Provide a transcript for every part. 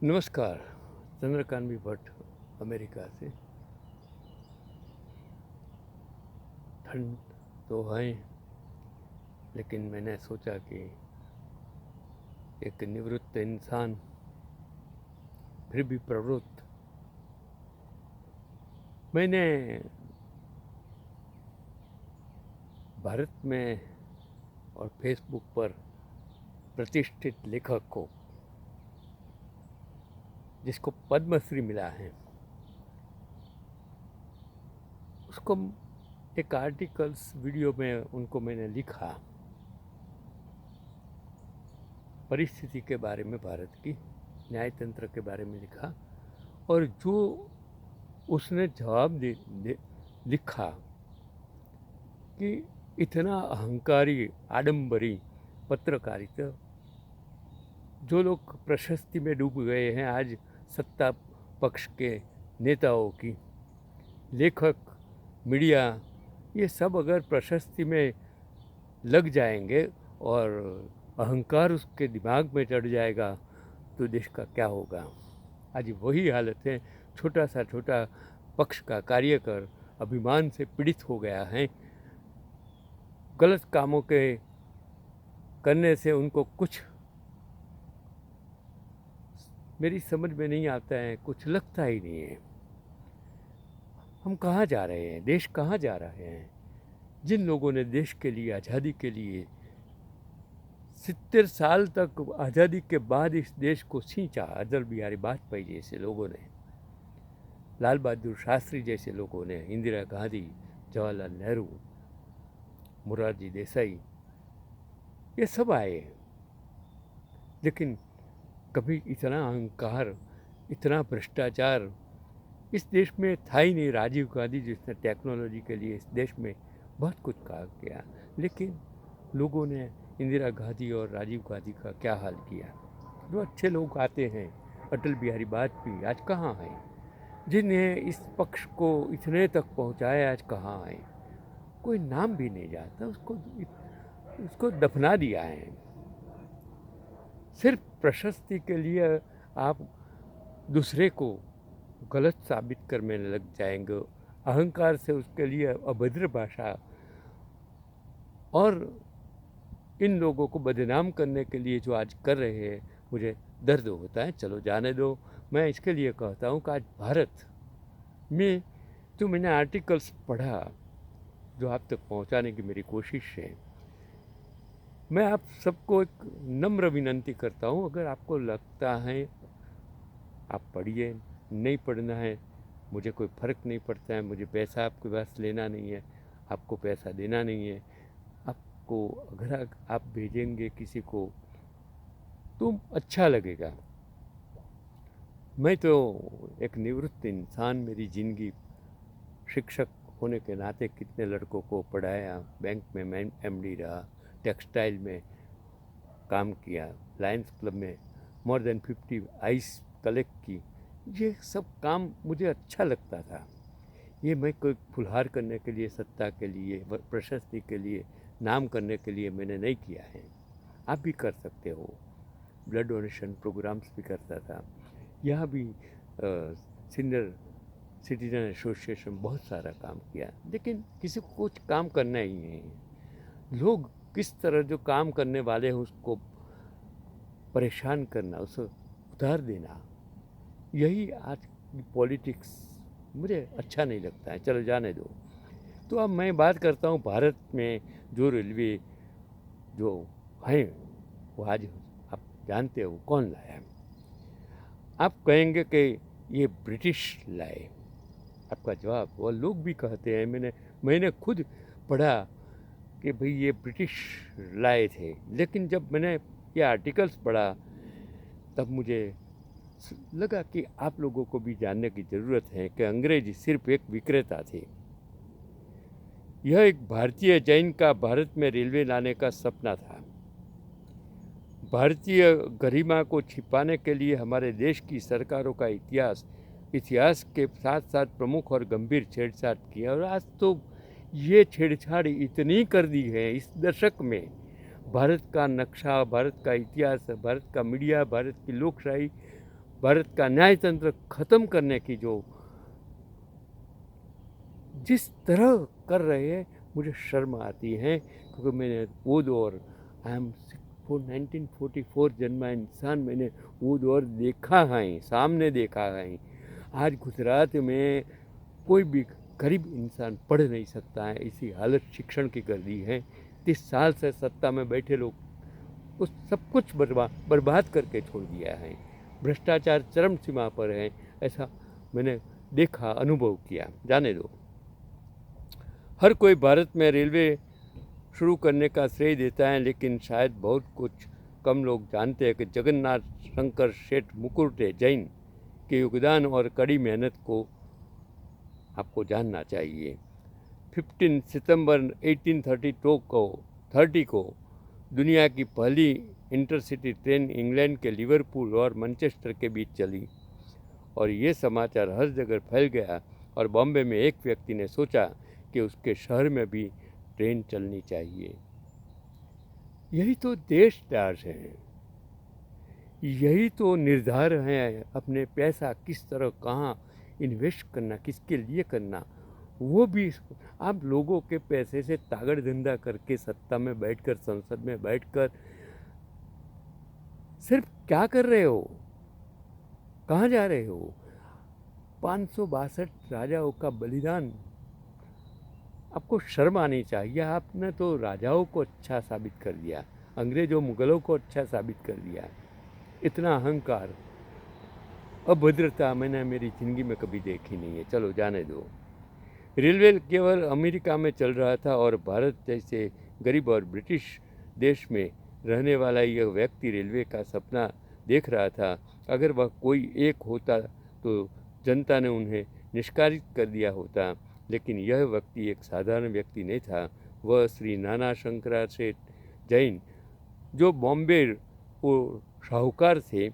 नमस्कार। चंद्रकांत भट्ट, अमेरिका से। ठंड तो है, लेकिन मैंने सोचा कि एक निवृत्त इंसान फिर भी प्रवृत्त, मैंने भारत में और फेसबुक पर प्रतिष्ठित लेखक को, जिसको पद्मश्री मिला है, उसको एक आर्टिकल्स वीडियो में उनको मैंने लिखा, परिस्थिति के बारे में, भारत की न्यायतंत्र के बारे में लिखा। और जो उसने जवाब लिखा कि इतना अहंकारी, आडंबरी पत्रकारिता, जो लोग प्रशस्ति में डूब गए हैं आज, सत्ता पक्ष के नेताओं की, लेखक, मीडिया, ये सब अगर प्रशस्ति में लग जाएंगे और अहंकार उसके दिमाग में चढ़ जाएगा तो देश का क्या होगा। आज वही हालत है। छोटा पक्ष का कार्यकर अभिमान से पीड़ित हो गया है। गलत कामों के करने से उनको कुछ मेरी समझ में नहीं आता है, कुछ लगता ही नहीं है। हम कहाँ जा रहे हैं, देश कहाँ जा रहे हैं? जिन लोगों ने देश के लिए, आज़ादी के लिए 70 साल तक, आज़ादी के बाद इस देश को सींचा, अटल बिहारी वाजपेयी जैसे लोगों ने, लाल बहादुर शास्त्री जैसे लोगों ने, इंदिरा गांधी, जवाहरलाल नेहरू, मोरारजी देसाई, ये सब आए, लेकिन कभी इतना अहंकार, इतना भ्रष्टाचार इस देश में था ही नहीं। राजीव गांधी जिसने टेक्नोलॉजी के लिए इस देश में बहुत कुछ काम किया, लेकिन लोगों ने इंदिरा गांधी और राजीव गांधी का क्या हाल किया। जो अच्छे लोग आते हैं, अटल बिहारी वाजपेयी आज कहाँ हैं? जिन्हें इस पक्ष को इतने तक पहुंचाया आज कहाँ हैं? कोई नाम भी नहीं जाता, उसको दफना दिया है। सिर्फ प्रशस्ति के लिए आप दूसरे को गलत साबित करने लग जाएंगे, अहंकार से उसके लिए अभद्र भाषा, और इन लोगों को बदनाम करने के लिए जो आज कर रहे हैं, मुझे दर्द होता है। चलो जाने दो। मैं इसके लिए कहता हूँ कि आज भारत में जो मैंने आर्टिकल्स पढ़ा, जो आप तक पहुँचाने की मेरी कोशिश है, मैं आप सबको एक नम्र विनंती करता हूँ, अगर आपको लगता है आप पढ़िए, नहीं पढ़ना है मुझे कोई फ़र्क नहीं पड़ता है। मुझे पैसा आपके पास लेना नहीं है, आपको पैसा देना नहीं है। आपको अगर आप भेजेंगे किसी को तो अच्छा लगेगा। मैं तो एक निवृत्त इंसान, मेरी ज़िंदगी शिक्षक होने के नाते कितने लड़कों को पढ़ाया, बैंक में मैं MD रहा, टेक्सटाइल में काम किया, लायंस क्लब में मोर देन 50 आइस कलेक्ट की। ये सब काम मुझे अच्छा लगता था। ये मैं कोई फुलहार करने के लिए, सत्ता के लिए, प्रशस्ति के लिए, नाम करने के लिए मैंने नहीं किया है। आप भी कर सकते हो। ब्लड डोनेशन प्रोग्राम्स भी करता था। यहाँ भी सीनियर सिटीजन एसोसिएशन बहुत सारा काम किया, लेकिन किसी को कुछ काम करना ही नहीं है। लोग किस तरह जो काम करने वाले हैं उसको परेशान करना, उसे उधार देना, यही आज की पॉलिटिक्स मुझे अच्छा नहीं लगता है। चलो जाने दो। तो अब मैं बात करता हूँ भारत में जो रेलवे जो हैं, वो आज आप जानते हो कौन लाया है। आप कहेंगे कि ये ब्रिटिश लाए। आपका जवाब, वो लोग भी कहते हैं, मैंने खुद पढ़ा कि भाई ये ब्रिटिश लाए थे, लेकिन जब मैंने ये आर्टिकल्स पढ़ा तब मुझे लगा कि आप लोगों को भी जानने की ज़रूरत है कि अंग्रेज सिर्फ एक विक्रेता थे। यह एक भारतीय जैन का भारत में रेलवे लाने का सपना था। भारतीय गरिमा को छिपाने के लिए हमारे देश की सरकारों का इतिहास के साथ साथ प्रमुख और गंभीर छेड़छाड़ की, और आज तो ये छेड़छाड़ इतनी कर दी है इस दशक में। भारत का नक्शा, भारत का इतिहास, भारत का मीडिया, भारत की लोकशाही भारत का न्यायतंत्र ख़त्म करने की जिस तरह कर रहे हैं, मुझे शर्म आती है, क्योंकि मैंने वो दौर, आई एम 1944 जन्मा इंसान, मैंने वो दौर देखा है, सामने देखा है। आज गुजरात में कोई भी गरीब इंसान पढ़ नहीं सकता है, इसी हालत शिक्षण की कर दी है। 30 साल से सत्ता में बैठे लोग उस सब कुछ बर्बाद करके छोड़ दिया है। भ्रष्टाचार चरम सीमा पर है, ऐसा मैंने देखा, अनुभव किया। जाने दो। हर कोई भारत में रेलवे शुरू करने का श्रेय देता है, लेकिन शायद बहुत कुछ कम लोग जानते हैं कि जगन्नाथ शंकर शेठ मुकुटे जैन के योगदान और कड़ी मेहनत को आपको जानना चाहिए। 15 सितंबर 1830 को दुनिया की पहली इंटरसिटी ट्रेन इंग्लैंड के लिवरपूल और मैनचेस्टर के बीच चली, और ये समाचार हर जगह फैल गया। और बॉम्बे में एक व्यक्ति ने सोचा कि उसके शहर में भी ट्रेन चलनी चाहिए। यही तो देशदास है, यही तो निर्धार है अपने पैसा किस तरह कहाँ इन्वेस्ट करना, किसके लिए करना। वो भी आप लोगों के पैसे से तागड़ धंधा करके सत्ता में बैठकर, संसद में बैठकर सिर्फ क्या कर रहे हो, कहाँ जा रहे हो? 562 राजाओं का बलिदान, आपको शर्म आनी चाहिए। आपने तो राजाओं को अच्छा साबित कर दिया, अंग्रेजों मुगलों को अच्छा साबित कर दिया। इतना अहंकार, अभद्रता मैंने मेरी ज़िंदगी में कभी देखी नहीं है। चलो जाने दो। रेलवे केवल अमेरिका में चल रहा था, और भारत जैसे गरीब और ब्रिटिश देश में रहने वाला यह व्यक्ति रेलवे का सपना देख रहा था। अगर वह कोई एक होता तो जनता ने उन्हें निष्कासित कर दिया होता, लेकिन यह व्यक्ति एक साधारण व्यक्ति नहीं था। वह श्री नाना शंकरा शेठ जैन, जो बॉम्बे को साहूकार थे,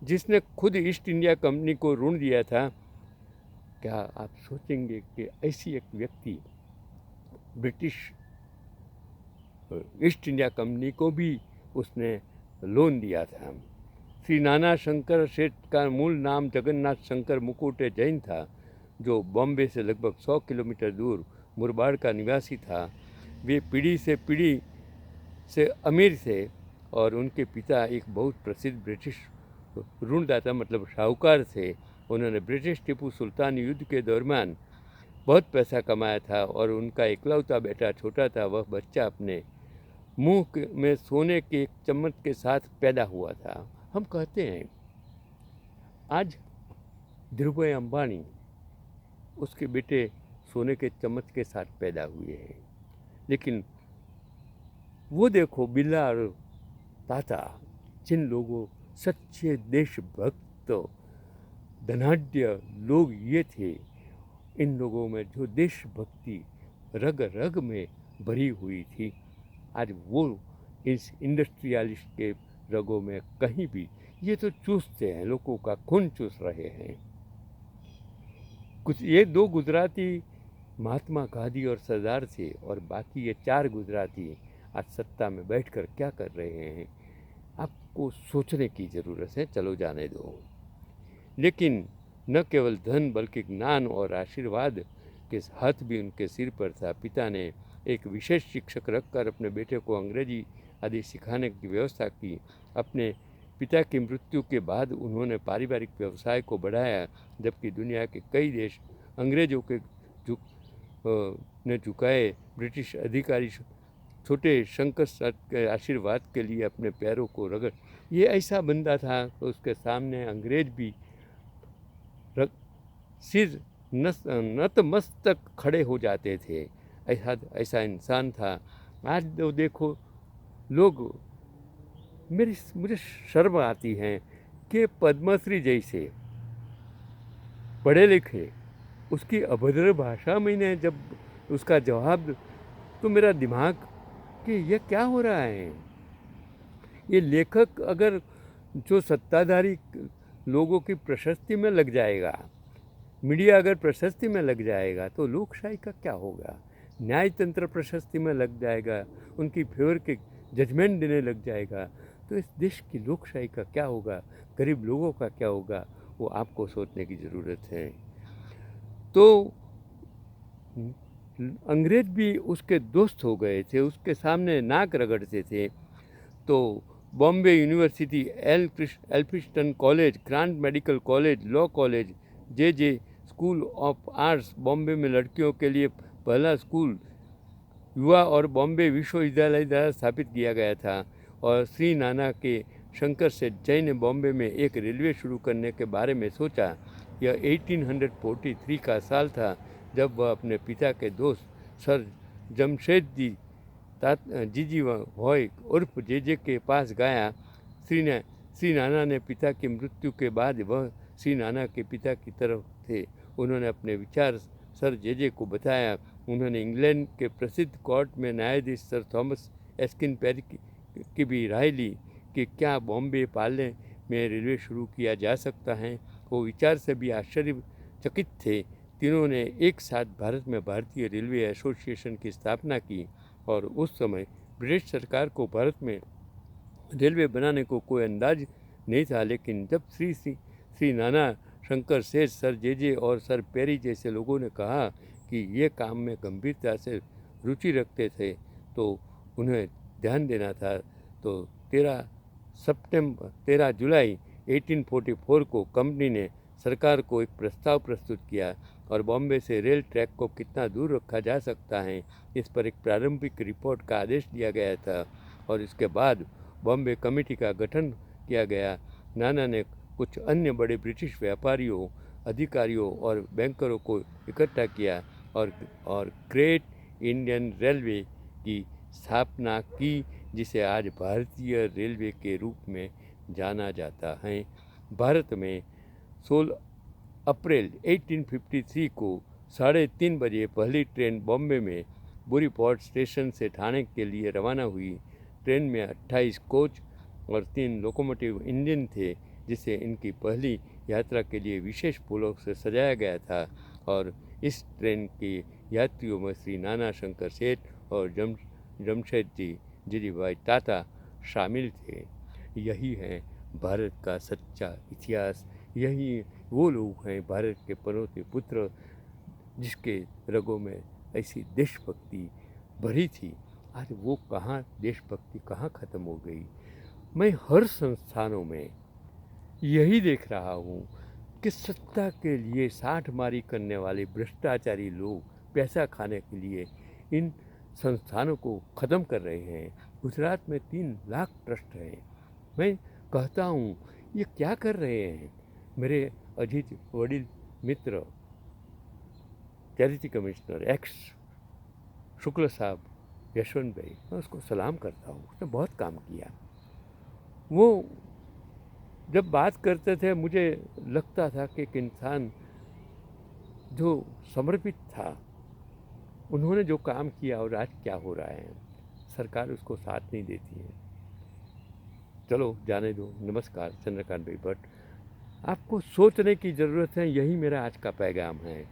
जिसने खुद ईस्ट इंडिया कंपनी को ऋण दिया था। क्या आप सोचेंगे कि ऐसी एक व्यक्ति ब्रिटिश ईस्ट इंडिया कंपनी को भी उसने लोन दिया था। श्री नाना शंकर शेठ का मूल नाम जगन्नाथ शंकर मुकुटे जैन था, जो बॉम्बे से लगभग 100 किलोमीटर दूर मुरबाड़ का निवासी था। वे पीढ़ी से अमीर थे, और उनके पिता एक बहुत प्रसिद्ध ब्रिटिश ऋणदाता मतलब साहूकार थे। उन्होंने ब्रिटिश टीपू सुल्तान युद्ध के दौरान बहुत पैसा कमाया था, और उनका इकलौता बेटा छोटा था। वह बच्चा अपने मुंह में सोने के एक चम्मच के साथ पैदा हुआ था। हम कहते हैं आज धीरूभाई अंबानी, उसके बेटे सोने के चम्मच के साथ पैदा हुए हैं, लेकिन वो देखो बिल्ला और ताता, जिन लोगों सच्चे देशभक्त धनाढ्य लोग ये थे, इन लोगों में जो देशभक्ति रग रग में भरी हुई थी, आज वो इस इंडस्ट्रियलिस्ट के रगों में कहीं भी, ये तो चूसते हैं, लोगों का खून चूस रहे हैं। कुछ ये 2 गुजराती महात्मा गांधी और सरदार थे, और बाकी ये 4 गुजराती आज सत्ता में बैठकर क्या कर रहे हैं, आपको सोचने की ज़रूरत है। चलो जाने दो। लेकिन न केवल धन बल्कि ज्ञान और आशीर्वाद के हाथ भी उनके सिर पर था। पिता ने एक विशेष शिक्षक रखकर अपने बेटे को अंग्रेजी आदि सिखाने की व्यवस्था की। अपने पिता की मृत्यु के बाद उन्होंने पारिवारिक व्यवसाय को बढ़ाया, जबकि दुनिया के कई देश अंग्रेजों के झुकाए ब्रिटिश अधिकारी छोटे शंकर के आशीर्वाद के लिए अपने पैरों को रगड़। ये ऐसा बंदा था तो उसके सामने अंग्रेज भी सिर नतमस्तक खड़े हो जाते थे। ऐसा इंसान था। आज तो देखो लोग, मुझे शर्म आती है कि पद्मश्री जैसे पढ़े लिखे, उसकी अभद्र भाषा मैंने जब उसका जवाब, तो मेरा दिमाग कि ये क्या हो रहा है। ये लेखक अगर जो सत्ताधारी लोगों की प्रशस्ति में लग जाएगा, मीडिया अगर प्रशस्ति में लग जाएगा, तो लोकशाही का क्या होगा। न्यायतंत्र प्रशस्ति में लग जाएगा, उनकी फेवर के जजमेंट देने लग जाएगा, तो इस देश की लोकशाही का क्या होगा, गरीब लोगों का क्या होगा, वो आपको सोचने की ज़रूरत है। तो अंग्रेज भी उसके दोस्त हो गए थे, उसके सामने नाक रगड़ते थे। तो Bombay university, Elphinstone college, grant medical college, law college, J school of arts, Bombay में लड़कियों के लिए पहला स्कूल युवा और बॉम्बे विश्वविद्यालय द्वारा स्थापित किया गया था। और श्री नाना के शंकर सेठ जय ने बॉम्बे में एक रेलवे शुरू करने के बारे में सोचा। यह 1843 का साल था जब वह अपने पिता के दोस्त सर जमशेदजी जीजी हॉय उर्फ जे के पास गया। श्री नाना ने पिता की मृत्यु के बाद वह श्री नाना के पिता की तरफ थे। उन्होंने अपने विचार सर जे को बताया। उन्होंने इंग्लैंड के प्रसिद्ध कोर्ट में न्यायाधीश सर थॉमस एस्किन पेरी की भी राय ली कि क्या बॉम्बे पाले में रेलवे शुरू किया जा सकता है। वो विचार से भी आश्चर्यचकित थे। तीनों ने एक साथ भारत में भारतीय रेलवे एसोसिएशन की स्थापना की। और उस समय ब्रिटिश सरकार को भारत में रेलवे बनाने को कोई अंदाज नहीं था, लेकिन जब श्री नाना शंकर सेठ, सर जे और सर पेरी जैसे लोगों ने कहा कि ये काम में गंभीरता से रुचि रखते थे तो उन्हें ध्यान देना था। तो 13 जुलाई 1844 को कंपनी ने सरकार को एक प्रस्ताव प्रस्तुत किया और बॉम्बे से रेल ट्रैक को कितना दूर रखा जा सकता है, इस पर एक प्रारंभिक रिपोर्ट का आदेश दिया गया था। और इसके बाद बॉम्बे कमेटी का गठन किया गया। नाना ने कुछ अन्य बड़े ब्रिटिश व्यापारियों, अधिकारियों और बैंकरों को इकट्ठा किया और ग्रेट इंडियन रेलवे की स्थापना की, जिसे आज भारतीय रेलवे के रूप में जाना जाता है। भारत में 16 अप्रैल 1853 को 3:30 बजे पहली ट्रेन बॉम्बे में बुरीपोर्ट स्टेशन से ठाणे के लिए रवाना हुई। ट्रेन में 28 कोच और 3 लोकोमोटिव इंजन थे, जिसे इनकी पहली यात्रा के लिए विशेष फूलों से सजाया गया था। और इस ट्रेन के यात्रियों में श्री नाना शंकर सेठ और जमशेदजी जीजीभाई टाटा शामिल थे। यही है भारत का सच्चा इतिहास। यही वो लोग हैं, भारत के पनौते पुत्र, जिसके रगों में ऐसी देशभक्ति भरी थी। आज वो कहाँ, देशभक्ति कहाँ ख़त्म हो गई। मैं हर संस्थानों में यही देख रहा हूँ कि सत्ता के लिए साठ मारी करने वाले भ्रष्टाचारी लोग पैसा खाने के लिए इन संस्थानों को ख़त्म कर रहे हैं। गुजरात में 3 लाख ट्रस्ट हैं। मैं कहता हूँ ये क्या कर रहे हैं। मेरे अजीज वडील मित्र चैरिटी कमिश्नर एक्स शुक्ल साहब यशवंत भाई, मैं उसको सलाम करता हूँ, उसने बहुत काम किया। वो जब बात करते थे मुझे लगता था कि एक इंसान जो समर्पित था, उन्होंने जो काम किया और आज क्या हो रहा है, सरकार उसको साथ नहीं देती है। चलो जाने दो। नमस्कार, चंद्रकांत भाई भट्ट। आपको सोचने की ज़रूरत है, यही मेरा आज का पैगाम है।